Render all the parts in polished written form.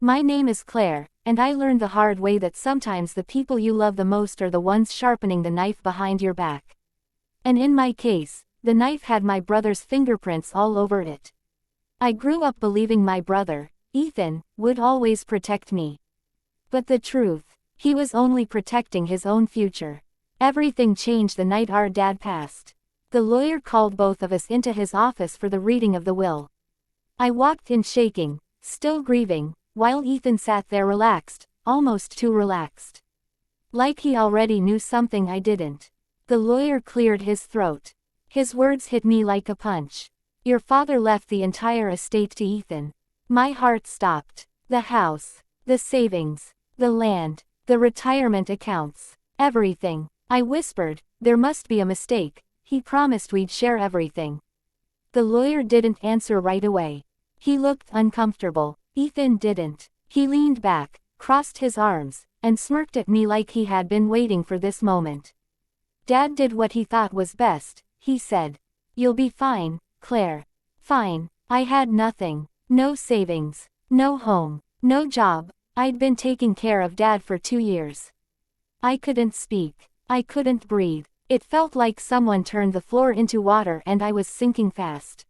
My name is Claire, and I learned the hard way that sometimes the people you love the most are the ones sharpening the knife behind your back. And in my case, the knife had my brother's fingerprints all over it. I grew up believing my brother, Ethan, would always protect me. But the truth, he was only protecting his own future. Everything changed the night our dad passed. The lawyer called both of us into his office for the reading of the will. I walked in shaking, still grieving, while Ethan sat there relaxed, almost too relaxed. Like he already knew something I didn't. The lawyer cleared his throat. His words hit me like a punch. Your father left the entire estate to Ethan. My heart stopped. The house, the savings, the land, the retirement accounts, everything. I whispered, there must be a mistake. He promised we'd share everything. The lawyer didn't answer right away. He looked uncomfortable. Ethan didn't. He leaned back, crossed his arms, and smirked at me like he had been waiting for this moment. Dad did what he thought was best, he said. You'll be fine, Claire. Fine. I had nothing. No savings. No home. No job. I'd been taking care of Dad for 2 years. I couldn't speak. I couldn't breathe. It felt like someone turned the floor into water and I was sinking fast.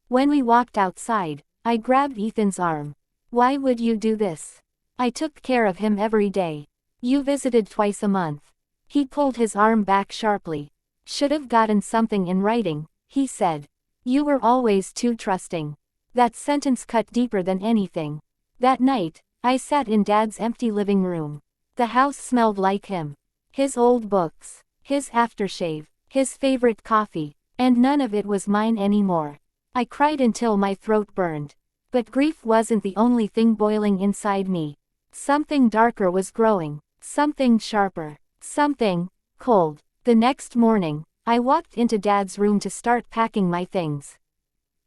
When we walked outside, I grabbed Ethan's arm. Why would you do this? I took care of him every day. You visited twice a month. He pulled his arm back sharply. Should have gotten something in writing, he said. You were always too trusting. That sentence cut deeper than anything. That night, I sat in Dad's empty living room. The house smelled like him. His old books, his aftershave, his favorite coffee, and none of it was mine anymore. I cried until my throat burned. But grief wasn't the only thing boiling inside me. Something darker was growing, something sharper, something cold. The next morning, I walked into Dad's room to start packing my things.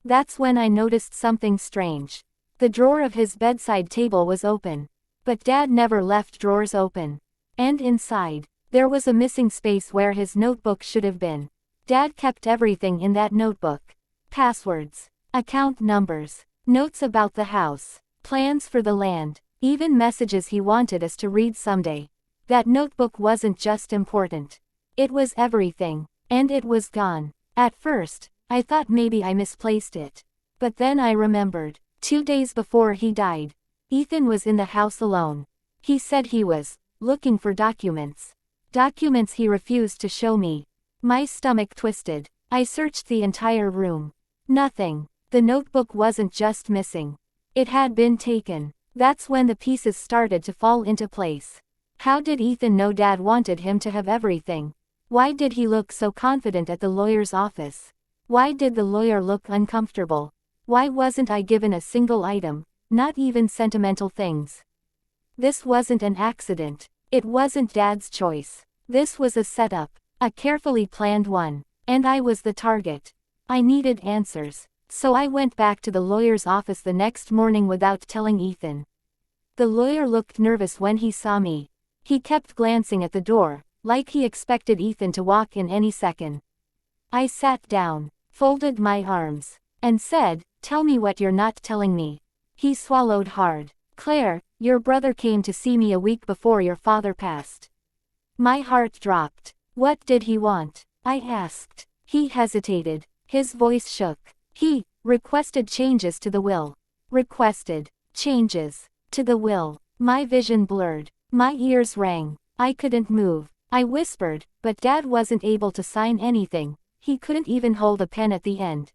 That's when I noticed something strange. The drawer of his bedside table was open. But Dad never left drawers open. And inside, there was a missing space where his notebook should have been. Dad kept everything in that notebook. Passwords, account numbers, notes about the house, plans for the land, even messages he wanted us to read someday. That notebook wasn't just important. It was everything. And it was gone. At first, I thought maybe I misplaced it. But then I remembered. 2 days before he died, Ethan was in the house alone. He said he was looking for documents. Documents he refused to show me. My stomach twisted. I searched the entire room. Nothing. The notebook wasn't just missing. It had been taken. That's when the pieces started to fall into place. How did Ethan know Dad wanted him to have everything? Why did he look so confident at the lawyer's office? Why did the lawyer look uncomfortable? Why wasn't I given a single item, not even sentimental things? This wasn't an accident. It wasn't Dad's choice. This was a setup, a carefully planned one. And I was the target. I needed answers. So I went back to the lawyer's office the next morning without telling Ethan. The lawyer looked nervous when he saw me. He kept glancing at the door, like he expected Ethan to walk in any second. I sat down, folded my arms, and said, "Tell me what you're not telling me." He swallowed hard. "Claire, your brother came to see me a week before your father passed." My heart dropped. What did he want? I asked. He hesitated. His voice shook. He requested changes to the will. Requested changes to the will. My vision blurred. My ears rang. I couldn't move. I whispered, but Dad wasn't able to sign anything. He couldn't even hold a pen at the end.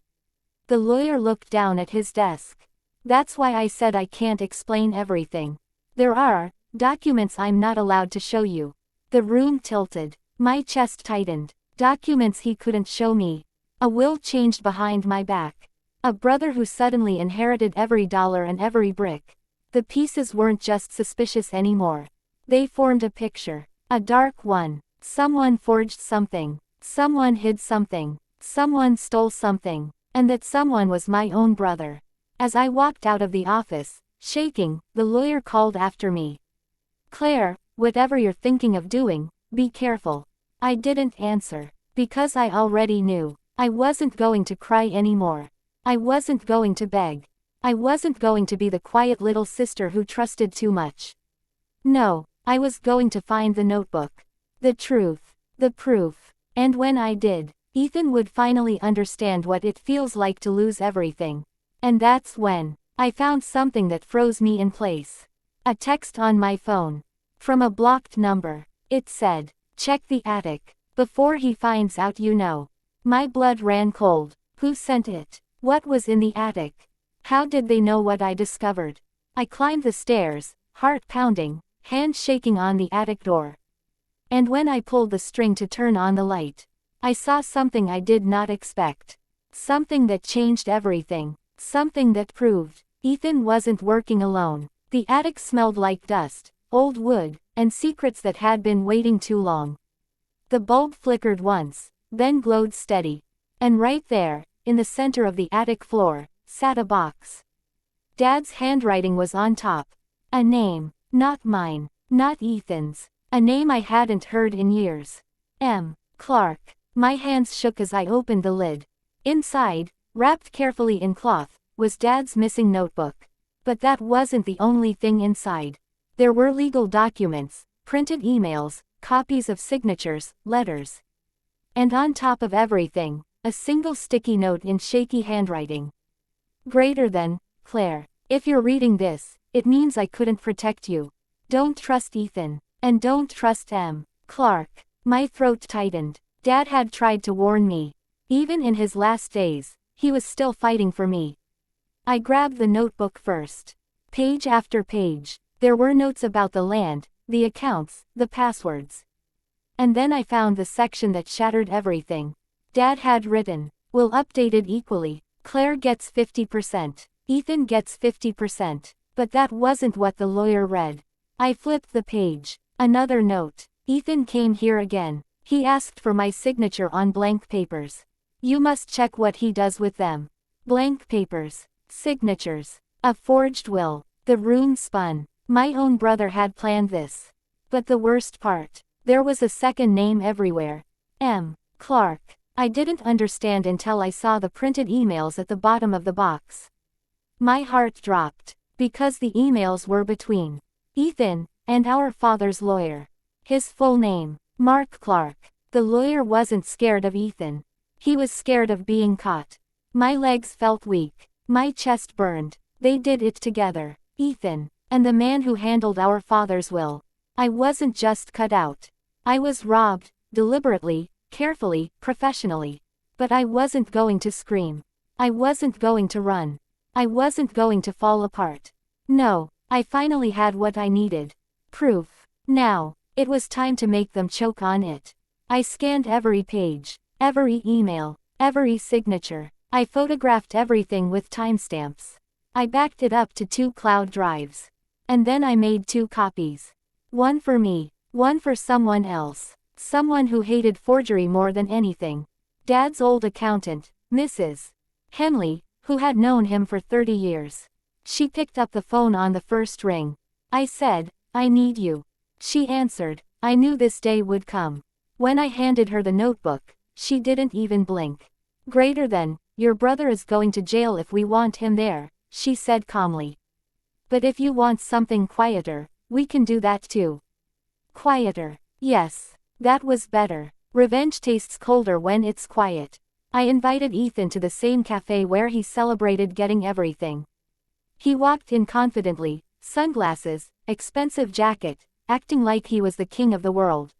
The lawyer looked down at his desk. That's why I said I can't explain everything. There are documents I'm not allowed to show you. The room tilted. My chest tightened. Documents he couldn't show me. A will changed behind my back. A brother who suddenly inherited every dollar and every brick. The pieces weren't just suspicious anymore. They formed a picture. A dark one. Someone forged something. Someone hid something. Someone stole something. And that someone was my own brother. As I walked out of the office, shaking, the lawyer called after me. "Claire, whatever you're thinking of doing, be careful." I didn't answer. Because I already knew. I wasn't going to cry anymore. I wasn't going to beg. I wasn't going to be the quiet little sister who trusted too much. No, I was going to find the notebook. The truth. The proof. And when I did, Ethan would finally understand what it feels like to lose everything. And that's when I found something that froze me in place. A text on my phone. From a blocked number. It said, "Check the attic. Before he finds out, you know." My blood ran cold. Who sent it? What was in the attic? How did they know what I discovered? I climbed the stairs, heart pounding, hand shaking on the attic door. And when I pulled the string to turn on the light, I saw something I did not expect. Something that changed everything. Something that proved Ethan wasn't working alone. The attic smelled like dust, old wood, and secrets that had been waiting too long. The bulb flickered once, then glowed steady. And right there, in the center of the attic floor, sat a box. Dad's handwriting was on top. A name, not mine, not Ethan's. A name I hadn't heard in years. M. Clark. My hands shook as I opened the lid. Inside, wrapped carefully in cloth, was Dad's missing notebook. But that wasn't the only thing inside. There were legal documents, printed emails, copies of signatures, letters. And on top of everything, a single sticky note in shaky handwriting. Greater than, Claire. If you're reading this, it means I couldn't protect you. Don't trust Ethan. And don't trust M. Clark. My throat tightened. Dad had tried to warn me. Even in his last days, he was still fighting for me. I grabbed the notebook first. Page after page, there were notes about the land, the accounts, the passwords. And then I found the section that shattered everything. Dad had written, "We'll update it equally. Claire gets 50%. Ethan gets 50%. But that wasn't what the lawyer read. I flipped the page. Another note. Ethan came here again. He asked for my signature on blank papers. You must check what he does with them. Blank papers. Signatures. A forged will. The room spun. My own brother had planned this. But the worst part. There was a second name everywhere. M. Clark. I didn't understand until I saw the printed emails at the bottom of the box. My heart dropped. Because the emails were between Ethan and our father's lawyer. His full name, Mark Clark. The lawyer wasn't scared of Ethan. He was scared of being caught. My legs felt weak. My chest burned. They did it together. Ethan, and the man who handled our father's will. I wasn't just cut out. I was robbed, deliberately, carefully, professionally. But I wasn't going to scream. I wasn't going to run. I wasn't going to fall apart. No, I finally had what I needed. Proof. Now, it was time to make them choke on it. I scanned every page, every email, every signature. I photographed everything with timestamps. I backed it up to 2 cloud drives. And then I made 2 copies. One for me, one for someone else. Someone who hated forgery more than anything. Dad's old accountant, Mrs. Henley, who had known him for 30 years. She picked up the phone on the first ring. I said, "I need you." She answered. I knew this day would come. When I handed her the notebook, she didn't even blink. "Greater than, your brother is going to jail if we want him there," she said calmly. "But if you want something quieter, we can do that too." Quieter. Yes. That was better. Revenge tastes colder when it's quiet. I invited Ethan to the same cafe where he celebrated getting everything. He walked in confidently, sunglasses, expensive jacket, acting like he was the king of the world.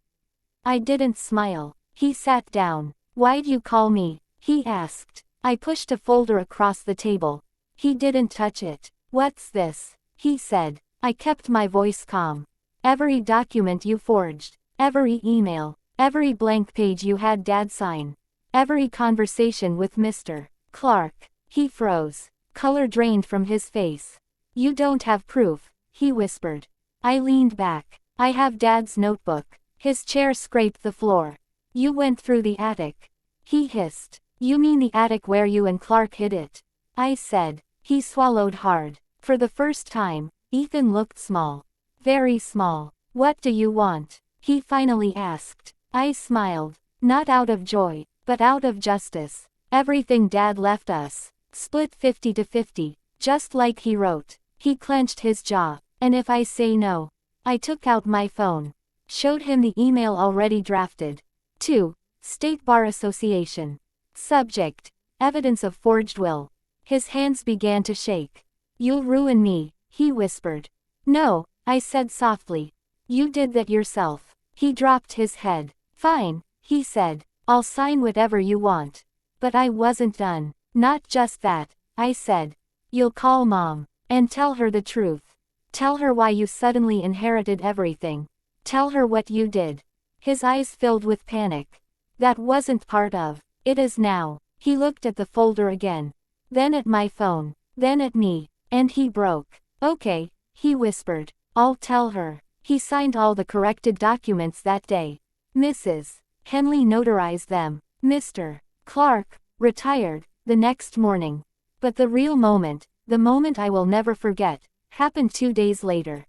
I didn't smile. He sat down. "Why'd you call me?" he asked. I pushed a folder across the table. He didn't touch it. "What's this?" he said. I kept my voice calm. "Every document you forged. Every email. Every blank page you had Dad sign. Every conversation with Mr. Clark." He froze. Color drained from his face. "You don't have proof," he whispered. I leaned back. "I have Dad's notebook." His chair scraped the floor. "You went through the attic," he hissed. "You mean the attic where you and Clark hid it?" I said. He swallowed hard. For the first time, Ethan looked small. Very small. "What do you want?" he finally asked. I smiled. Not out of joy, but out of justice. "Everything Dad left us. Split 50 to 50. Just like he wrote. He clenched his jaw. And if I say no? I took out my phone. Showed him the email already drafted. 2. State Bar Association. Subject. Evidence of forged will. His hands began to shake. You'll ruin me, he whispered. No, I said softly. You did that yourself. He dropped his head. Fine, he said. I'll sign whatever you want. But I wasn't done. Not just that, I said. You'll call Mom. And tell her the truth. Tell her why you suddenly inherited everything. Tell her what you did. His eyes filled with panic. That wasn't part of. It is now. He looked at the folder again. Then at my phone. Then at me. And he broke. Okay, he whispered. I'll tell her. He signed all the corrected documents that day. Mrs. Henley notarized them. Mr. Clark, retired, the next morning. But the real moment, the moment I will never forget, happened 2 days later.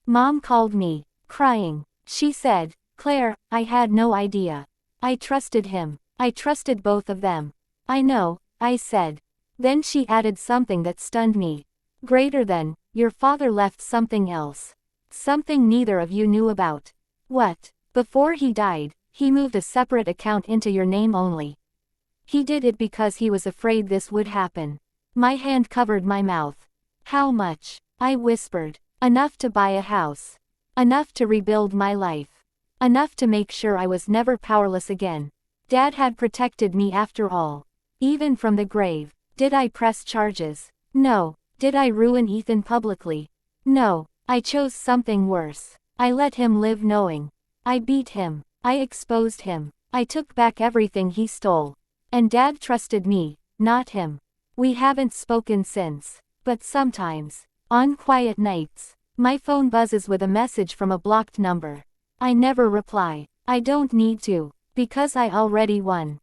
Mom called me, crying. She said, Claire, I had no idea. I trusted him. I trusted both of them. I know, I said. Then she added something that stunned me. Greater than, your father left something else. Something neither of you knew about. What? Before he died, he moved a separate account into your name only. He did it because he was afraid this would happen. My hand covered my mouth. How much? I whispered. Enough to buy a house. Enough to rebuild my life. Enough to make sure I was never powerless again. Dad had protected me after all. Even from the grave. Did I press charges? No. Did I ruin Ethan publicly? No. I chose something worse. I let him live knowing. I beat him. I exposed him. I took back everything he stole. And Dad trusted me, not him. We haven't spoken since. But sometimes, on quiet nights, my phone buzzes with a message from a blocked number. I never reply. I don't need to, because I already won.